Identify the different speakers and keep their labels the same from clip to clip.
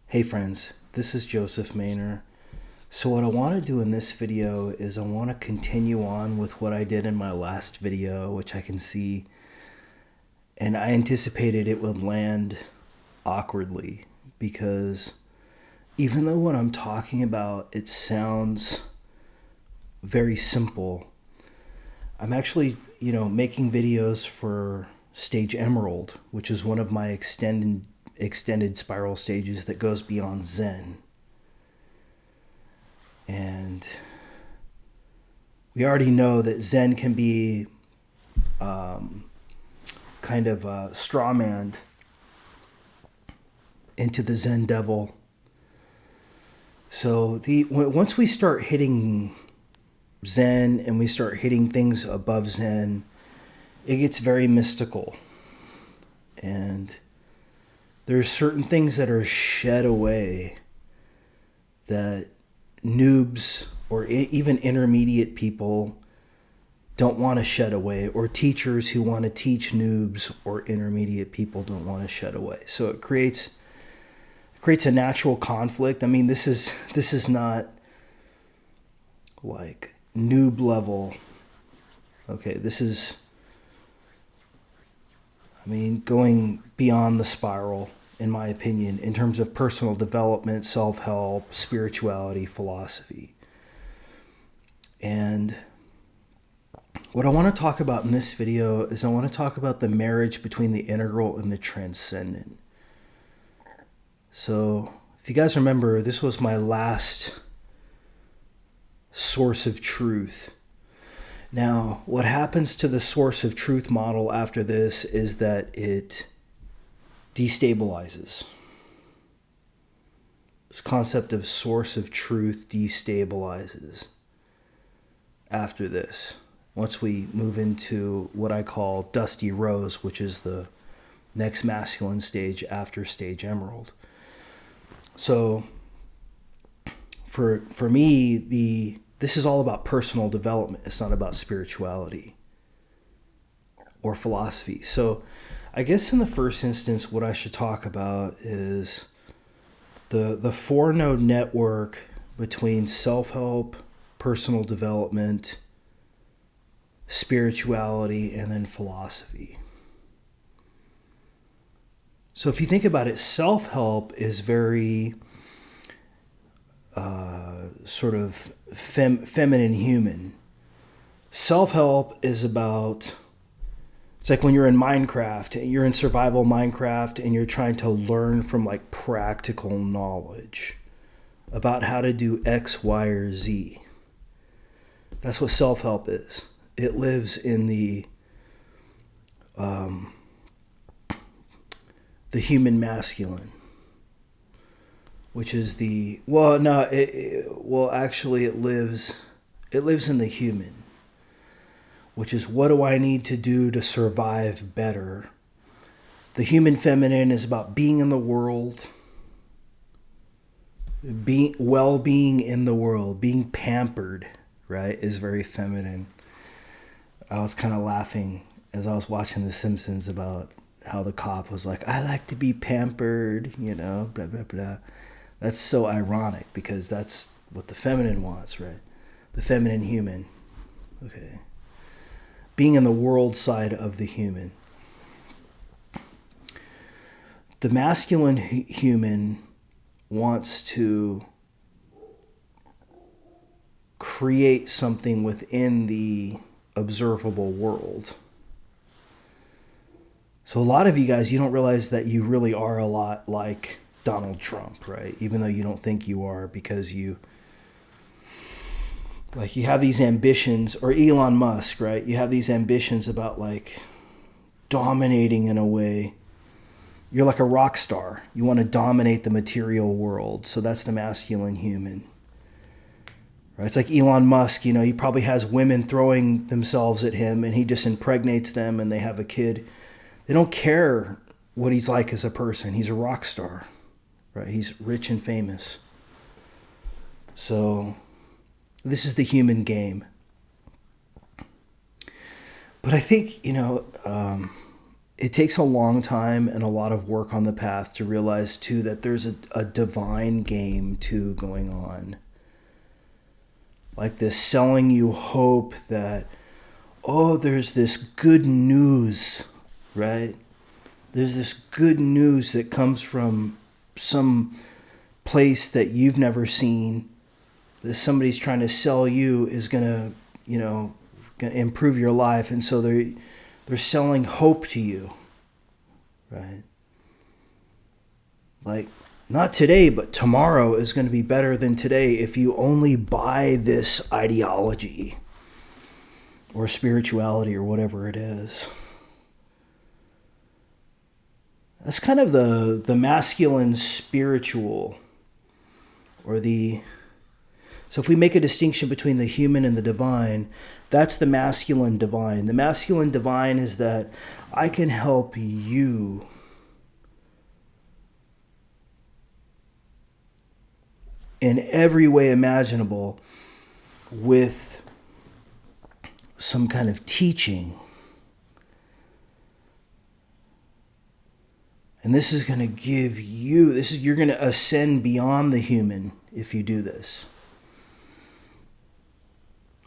Speaker 1: Hey friends, this is Joseph Maynor. So what I want to do in this video is I want to continue on with what I did in my last video, which I can see, and I anticipated it would land awkwardly because even though what I'm talking about, it sounds very simple, I'm actually, making videos for Stage Emerald, which is one of my extended spiral stages that goes beyond Zen. And we already know that Zen can be kind of strawmanned into the Zen devil. So once we start hitting Zen and we start hitting things above Zen, it gets very mystical. And there's certain things that are shed away that noobs or even intermediate people don't want to shed away, or teachers who want to teach noobs or intermediate people don't want to shed away. So it creates a natural conflict. I mean, this is not like noob level. Okay, this is, going beyond the spiral, in my opinion, in terms of personal development, self-help, spirituality, philosophy. And what I want to talk about in this video is I want to talk about the marriage between the integral and the transcendent. So, if you guys remember, this was my last source of truth. Now, what happens to the source of truth model after this is that it destabilizes. This concept of source of truth destabilizes after this. Once we move into what I call Dusty Rose, which is the next masculine stage after Stage Emerald. So for me, this is all about personal development. It's not about spirituality or philosophy. So I guess in the first instance, what I should talk about is the four-node network between self-help, personal development, spirituality, and then philosophy. So if you think about it, self-help is very sort of feminine human. Self-help is about, it's like when you're in Minecraft, you're in survival Minecraft and you're trying to learn from like practical knowledge about how to do X, Y, or Z. That's what self-help is. It lives in the human masculine, which is the, actually it lives in the human, which is, what do I need to do to survive better? The human feminine is about being in the world, well-being in the world, being pampered, right, is very feminine. I was kind of laughing as I was watching The Simpsons about how the cop was like, I like to be pampered, blah, blah, blah. That's so ironic because that's what the feminine wants, right? The feminine human. Okay. Being in the world side of the human. The masculine human wants to create something within the observable world. So a lot of you guys, you don't realize that you really are a lot like Donald Trump, right? Even though you don't think you are, because you have these ambitions, or Elon Musk, right? You have these ambitions about like dominating in a way. You're like a rock star. You want to dominate the material world. So that's the masculine human. Right? It's like Elon Musk, he probably has women throwing themselves at him and he just impregnates them and they have a kid. They don't care what he's like as a person. He's a rock star, right? He's rich and famous. So this is the human game. But I think, it takes a long time and a lot of work on the path to realize too that there's a divine game too going on. Like this selling you hope that, oh, there's this good news, right? There's this good news that comes from some place that you've never seen, that somebody's trying to sell you is gonna improve your life, and so they're selling hope to you, right? Like, not today, but tomorrow is going to be better than today if you only buy this ideology or spirituality or whatever it is. That's kind of the masculine spiritual, or the... So if we make a distinction between the human and the divine, that's the masculine divine. The masculine divine is that I can help you in every way imaginable with some kind of teaching. And this is going to give you, you're going to ascend beyond the human if you do this.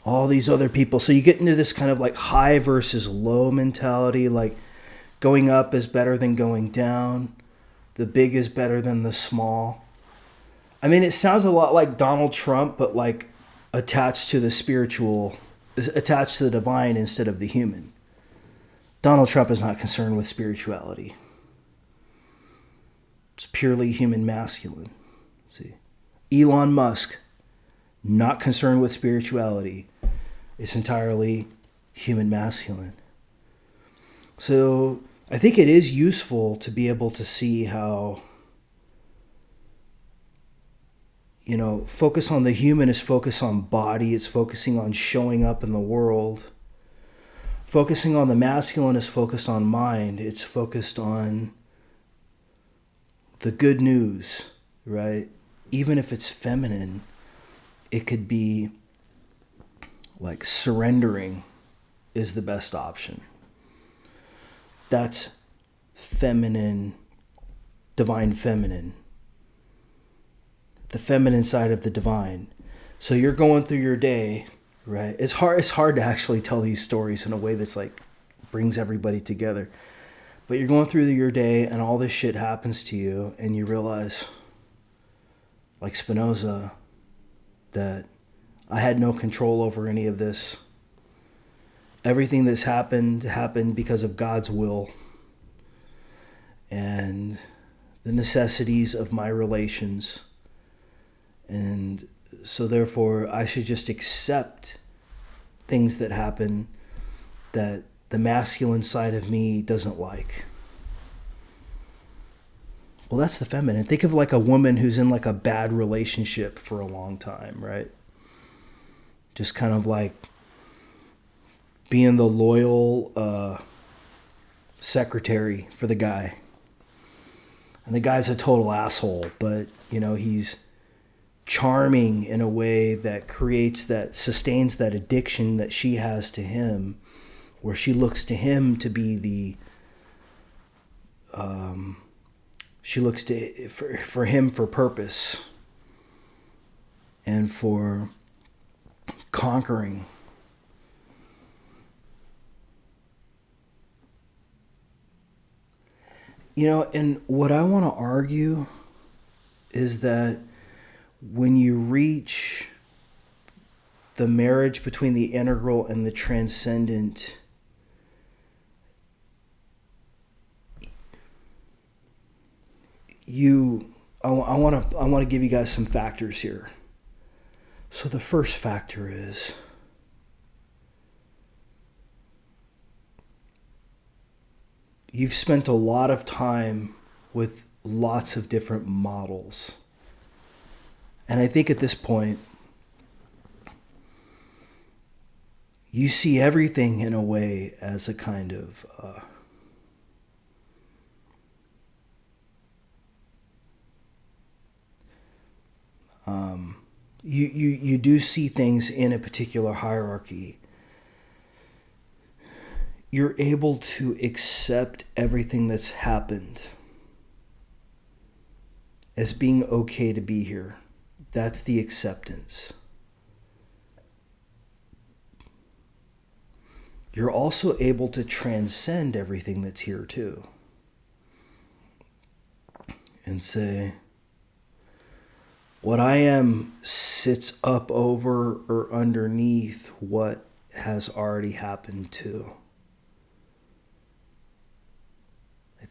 Speaker 1: All these other people. So you get into this kind of like high versus low mentality, like going up is better than going down. The big is better than the small. I mean, it sounds a lot like Donald Trump, but like attached to the spiritual, attached to the divine instead of the human. Donald Trump is not concerned with spirituality. It's purely human masculine. See, Elon Musk, not concerned with spirituality. It's entirely human masculine. So I think it is useful to be able to see how, focus on the human is focus on body. It's focusing on showing up in the world. Focusing on the masculine is focused on mind. It's focused on the good news, right? Even if it's feminine, it could be like surrendering is the best option. That's feminine, divine feminine. The feminine side of the divine. So you're going through your day, right? It's hard to actually tell these stories in a way that's like brings everybody together. But you're going through your day and all this shit happens to you and you realize, like Spinoza, that I had no control over any of this. Everything that's happened because of God's will and the necessities of my relations. And so therefore I should just accept things that happen that the masculine side of me doesn't like. Well, that's the feminine. Think of like a woman who's in like a bad relationship for a long time, right? Just kind of like being the loyal secretary for the guy. And the guy's a total asshole, but he's charming in a way that sustains that addiction that she has to him, where she looks to him to be she looks for him for purpose and for conquering. And what I want to argue is that when you reach the marriage between the integral and the transcendent, I want to give you guys some factors here. So the first factor is you've spent a lot of time with lots of different models. And I think at this point, you see everything in a way as a kind of you do see things in a particular hierarchy. you're able to accept everything that's happened as being okay to be here. That's the acceptance. You're also able to transcend everything that's here too. And say, what I am sits up over or underneath what has already happened too.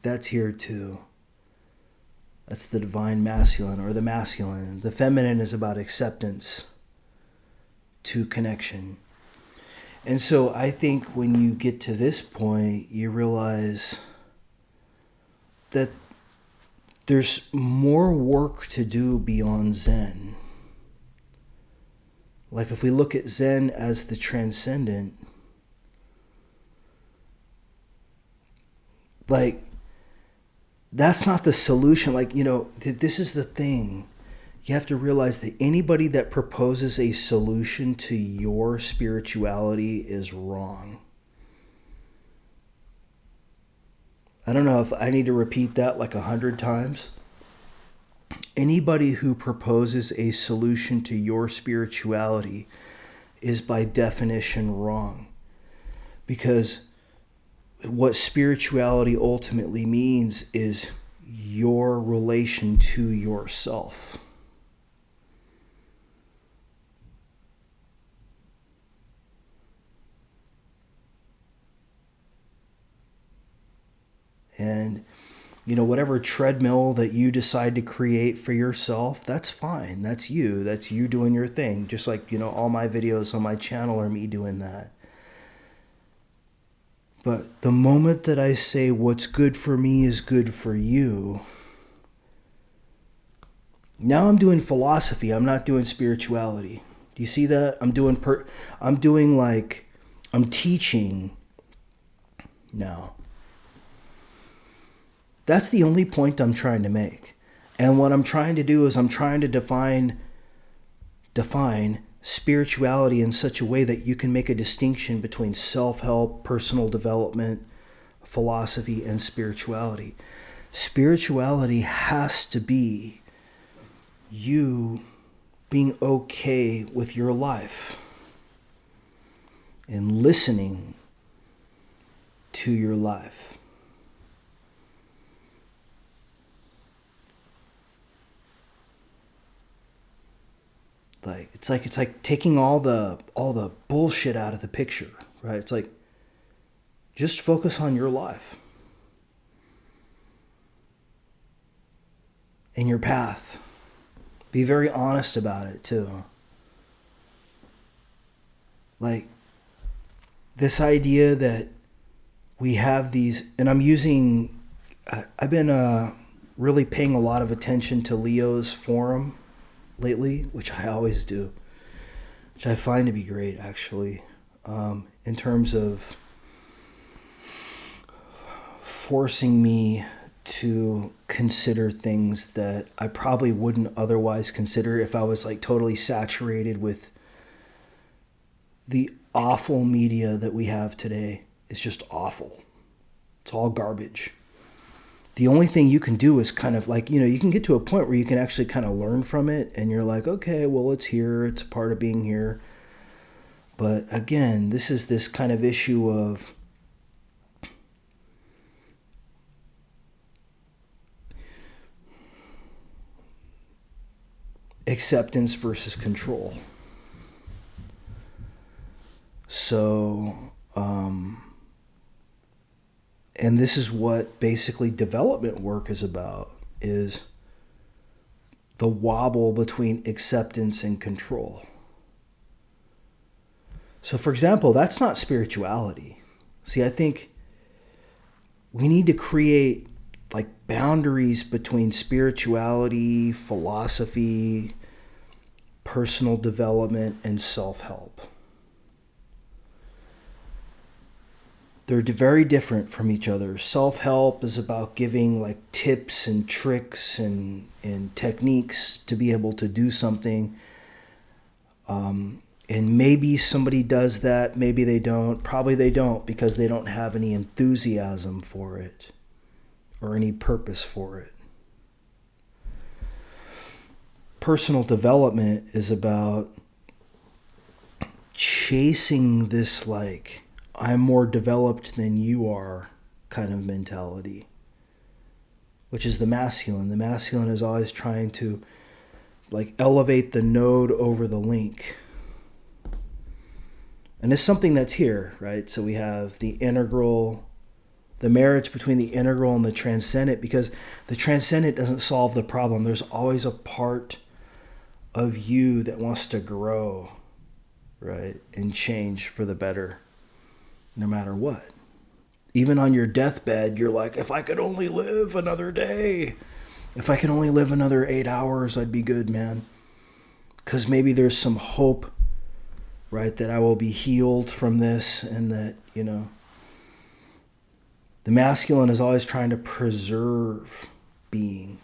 Speaker 1: That's here too. That's the divine masculine or the masculine. The feminine is about acceptance to connection. And so I think when you get to this point, you realize that there's more work to do beyond Zen. Like if we look at Zen as the transcendent, like that's not the solution. Like, this is the thing. You have to realize that anybody that proposes a solution to your spirituality is wrong. I don't know if I need to repeat that like 100 times. Anybody who proposes a solution to your spirituality is by definition wrong. Because what spirituality ultimately means is your relation to yourself. And, whatever treadmill that you decide to create for yourself, that's fine. That's you. That's you doing your thing. Just like, all my videos on my channel are me doing that. But the moment that I say what's good for me is good for you, now I'm doing philosophy. I'm not doing spirituality. Do you see that? I'm teaching now. That's the only point I'm trying to make. And what I'm trying to do is I'm trying to define spirituality in such a way that you can make a distinction between self-help, personal development, philosophy, and spirituality. Spirituality has to be you being okay with your life and listening to your life. It's like taking all the bullshit out of the picture, right? It's like just focus on your life and your path. Be very honest about it too. Like this idea that we have these, and I've been really paying a lot of attention to Leo's forum lately, which I always do, which I find to be great actually, in terms of forcing me to consider things that I probably wouldn't otherwise consider if I was like totally saturated with the awful media that we have today. It's just awful. It's all garbage. The only thing you can do is kind of like, you can get to a point where you can actually kind of learn from it and you're like, okay, well, it's here. It's a part of being here. But again, this is this kind of issue of acceptance versus control. So, and this is what basically development work is about, is the wobble between acceptance and control. So for example, that's not spirituality. See, I think we need to create like boundaries between spirituality, philosophy, personal development, and self-help. They're very different from each other. Self-help is about giving like tips and tricks and techniques to be able to do something. And maybe somebody does that, maybe they don't. Probably they don't, because they don't have any enthusiasm for it or any purpose for it. Personal development is about chasing this, like, I'm more developed than you are kind of mentality, which is the masculine. The masculine is always trying to, like, elevate the node over the link. And it's something that's here, right? So we have the integral, the marriage between the integral and the transcendent, because the transcendent doesn't solve the problem. There's always a part of you that wants to grow, right? And change for the better, no matter what. Even on your deathbed, you're like, if I could only live another day, if I could only live another 8 hours, I'd be good, man. Because maybe there's some hope, right, that I will be healed from this, and that, you know, the masculine is always trying to preserve being.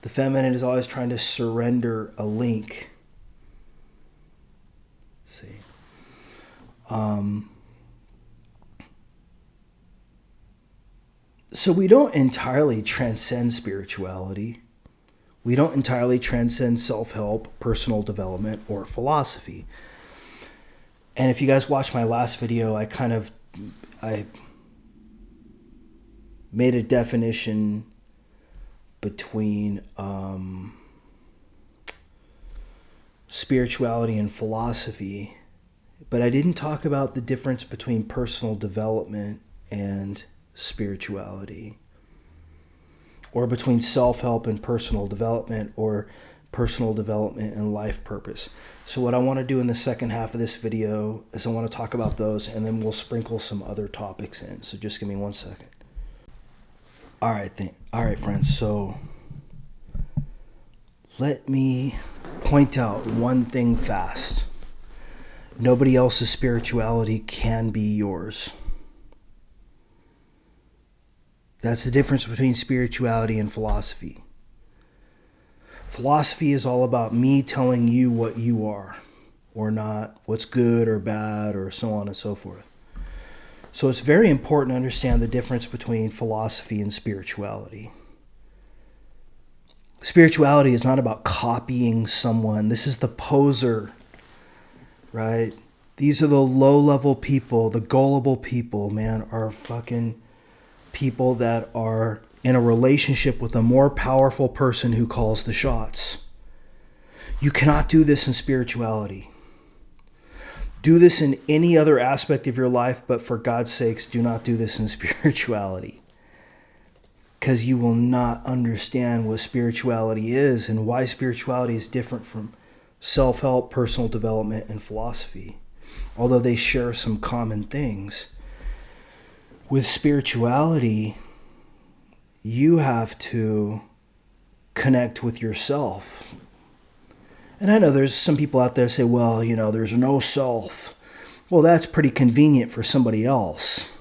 Speaker 1: The feminine is always trying to surrender a link. See? So we don't entirely transcend spirituality. We don't entirely transcend self-help, personal development, or philosophy. And if you guys watched my last video, I made a definition between spirituality and philosophy, but I didn't talk about the difference between personal development and spirituality, or between self-help and personal development, or personal development and life purpose. So what I want to do in the second half of this video is I want to talk about those, and then we'll sprinkle some other topics in. So just give me 1 second. All right, friends. So let me point out one thing fast. Nobody else's spirituality can be yours. That's the difference between spirituality and philosophy. Philosophy is all about me telling you what you are or not, what's good or bad, or so on and so forth. So it's very important to understand the difference between philosophy and spirituality. Spirituality is not about copying someone. This is the poser, right? These are the low-level people, the gullible people, man, are fucking people that are in a relationship with a more powerful person who calls the shots. You cannot do this in spirituality. Do this in any other aspect of your life, but for God's sakes, do not do this in spirituality. Because you will not understand what spirituality is and why spirituality is different from self-help, personal development, and philosophy. Although they share some common things. With spirituality, you have to connect with yourself. And I know there's some people out there say, well, you know, there's no self. Well, that's pretty convenient for somebody else.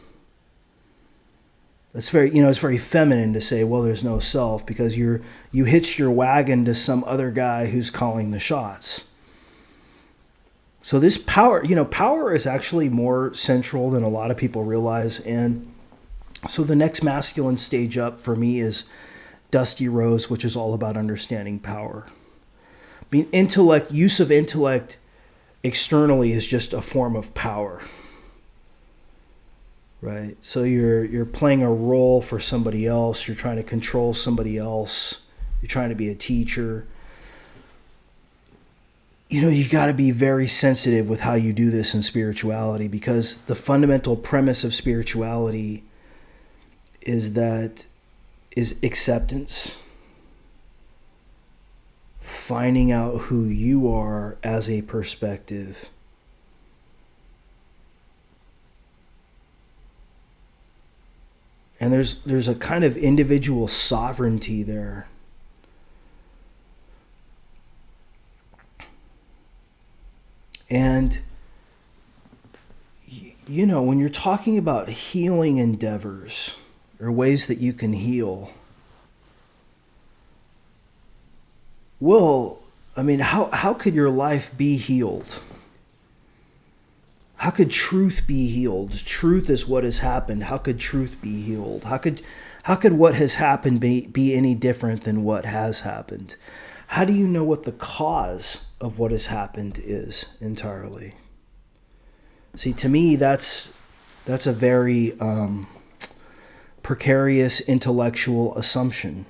Speaker 1: That's very, you know, it's very feminine to say, well, there's no self, because you hitched your wagon to some other guy who's calling the shots. So this power, you know, power is actually more central than a lot of people realize. And so the next masculine stage up for me is Dusty Rose, which is all about understanding power. I mean, intellect, use of intellect externally is just a form of power, right? So you're playing a role for somebody else. You're trying to control somebody else. You're trying to be a teacher. You know, you got to be very sensitive with how you do this in spirituality, because the fundamental premise of spirituality is acceptance. Finding out who you are as a perspective. And there's a kind of individual sovereignty there. And, you know, when you're talking about healing endeavors or ways that you can heal, well, I mean, how could your life be healed? How could truth be healed? Truth is what has happened. How could truth be healed? How could what has happened be any different than what has happened? How do you know what the cause of what has happened is entirely? See, to me, that's a very precarious intellectual assumption.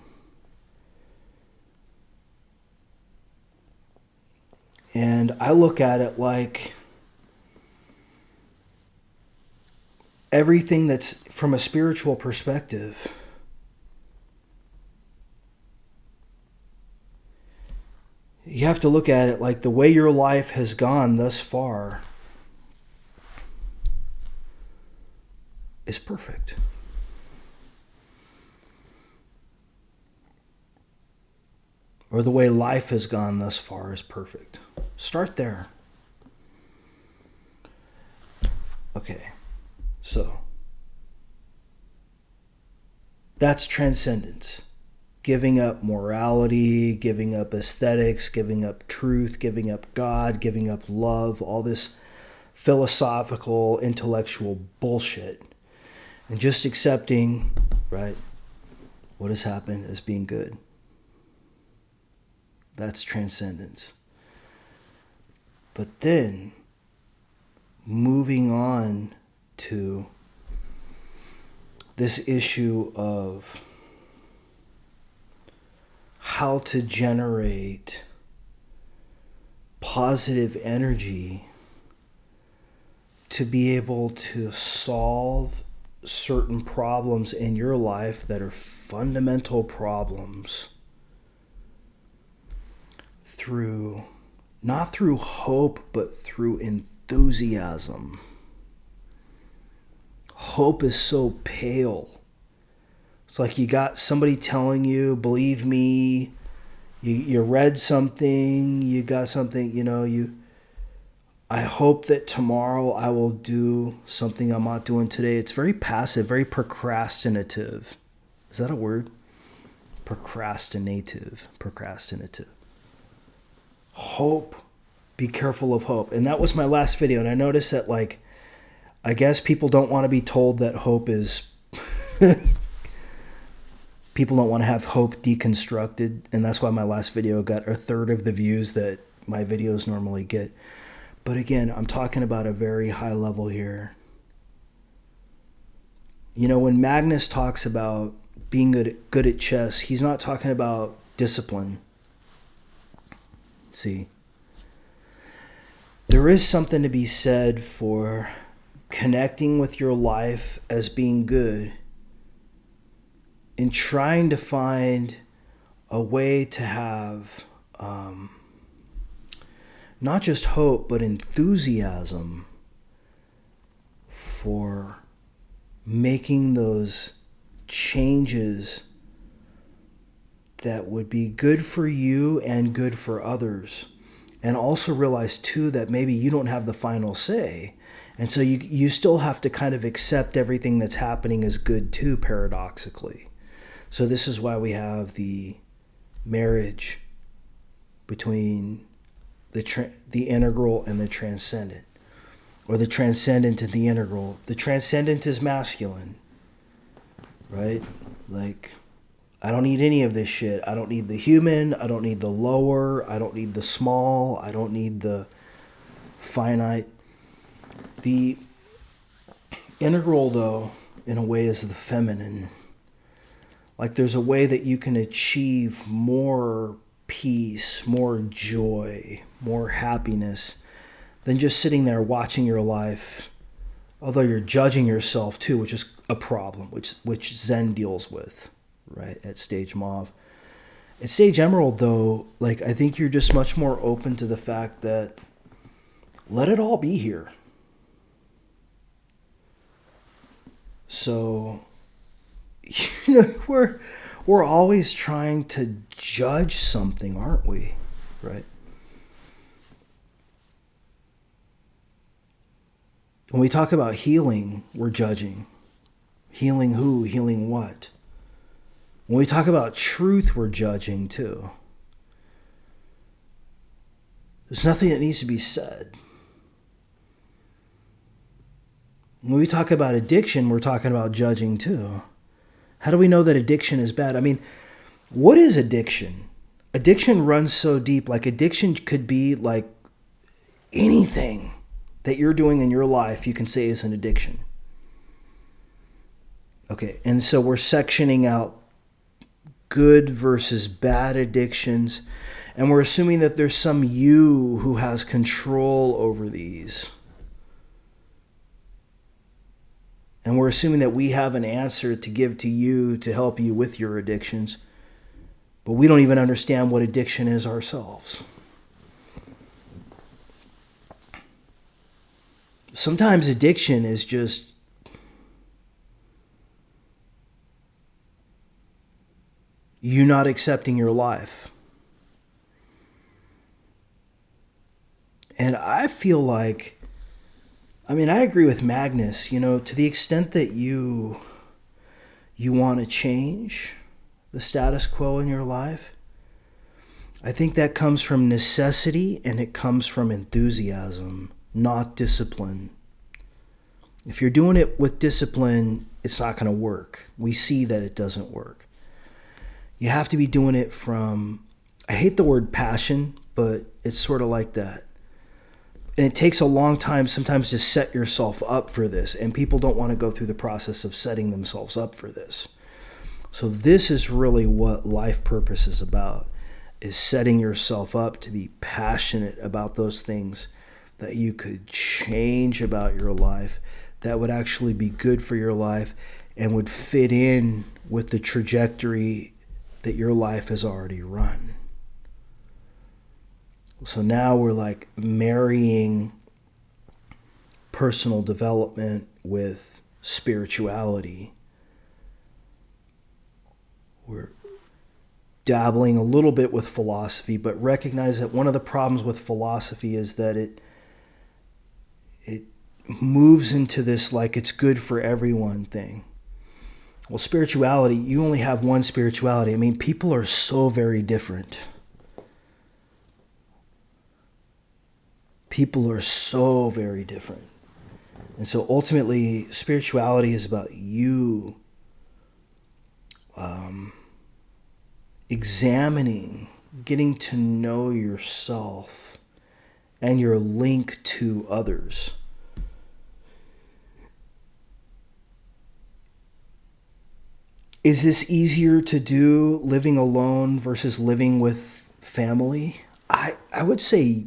Speaker 1: And I look at it like everything that's from a spiritual perspective, you have to look at it like the way your life has gone thus far is perfect. Or the way life has gone thus far is perfect. Start there. Okay, so that's transcendence. Giving up morality, giving up aesthetics, giving up truth, giving up God, giving up love, all this philosophical, intellectual bullshit. And just accepting, right, what has happened as being good. That's transcendence. But then, moving on to this issue of how to generate positive energy to be able to solve certain problems in your life that are fundamental problems through, not through hope, but through enthusiasm. Hope is so pale. It's like you got somebody telling you, believe me, you read something, you got something, I hope that tomorrow I will do something I'm not doing today. It's very passive, very procrastinative. Is that a word? Procrastinative. Hope. Be careful of hope. And that was my last video. And I noticed that, I guess people don't want to be told that hope is... People don't want to have hope deconstructed. And that's why my last video got a third of the views that my videos normally get. But again, I'm talking about a very high level here. When Magnus talks about being good at chess, he's not talking about discipline. See, there is something to be said for connecting with your life as being good and trying to find a way to have not just hope, but enthusiasm for making those changes that would be good for you and good for others. And also realize too that maybe you don't have the final say. And so you still have to kind of accept everything that's happening as good too, paradoxically. So this is why we have the marriage between the integral and the transcendent, or the transcendent and the integral. The transcendent is masculine, right? I don't need any of this shit. I don't need the human. I don't need the lower. I don't need the small. I don't need the finite. The integral, though, in a way, is the feminine. There's a way that you can achieve more peace, more joy, more happiness than just sitting there watching your life, although you're judging yourself too, which is a problem, which Zen deals with, right, at Stage Mauve. At Stage Emerald, though, I think you're just much more open to the fact that let it all be here. So, we're always trying to judge something, aren't we? Right? When we talk about healing, we're judging. Healing who? Healing what? When we talk about truth, we're judging too. There's nothing that needs to be said. When we talk about addiction, we're talking about judging too. How do we know that addiction is bad? I mean, what is addiction? Addiction runs so deep. Like, addiction could be like anything that you're doing in your life, you can say is an addiction. Okay, and so we're sectioning out good versus bad addictions, and we're assuming that there's some you who has control over these. And we're assuming that we have an answer to give to you to help you with your addictions, but we don't even understand what addiction is ourselves. Sometimes addiction is just you not accepting your life. And I feel like, I agree with Magnus, to the extent that you want to change the status quo in your life, I think that comes from necessity and it comes from enthusiasm, not discipline. If you're doing it with discipline, it's not going to work. We see that it doesn't work. You have to be doing it from, I hate the word passion, but it's sort of like that. And it takes a long time sometimes to set yourself up for this. And people don't want to go through the process of setting themselves up for this. So this is really what life purpose is about, is setting yourself up to be passionate about those things that you could change about your life, that would actually be good for your life and would fit in with the trajectory that your life has already run. So now we're like marrying personal development with spirituality. We're dabbling a little bit with philosophy, but recognize that one of the problems with philosophy is that it moves into this like it's good for everyone thing. Well, spirituality, you only have one spirituality. People are so very different. People are so very different. And so ultimately, spirituality is about you examining, getting to know yourself and your link to others. Is this easier to do living alone versus living with family? I would say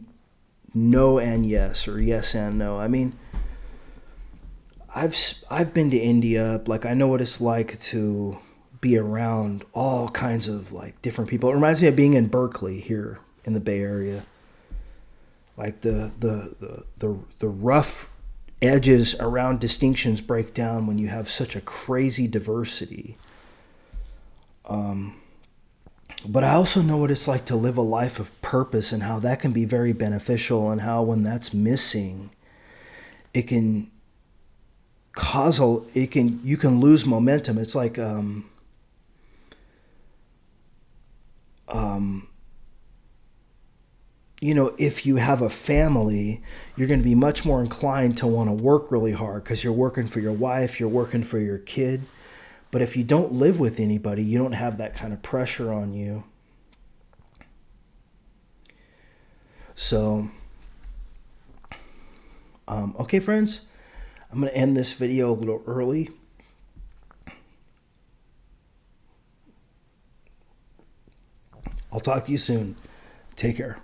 Speaker 1: no and yes, or yes and no. I've been to India. Like, I know what it's like to be around all kinds of like different people. It reminds me of being in Berkeley here in the Bay Area. Like the rough edges around distinctions break down when you have such a crazy diversity. But I also know what it's like to live a life of purpose and how that can be very beneficial, and how when that's missing, it can cause you can lose momentum. It's like if you have a family, you're going to be much more inclined to want to work really hard because you're working for your wife, you're working for your kid. But if you don't live with anybody, you don't have that kind of pressure on you. So, okay, friends, I'm going to end this video a little early. I'll talk to you soon. Take care.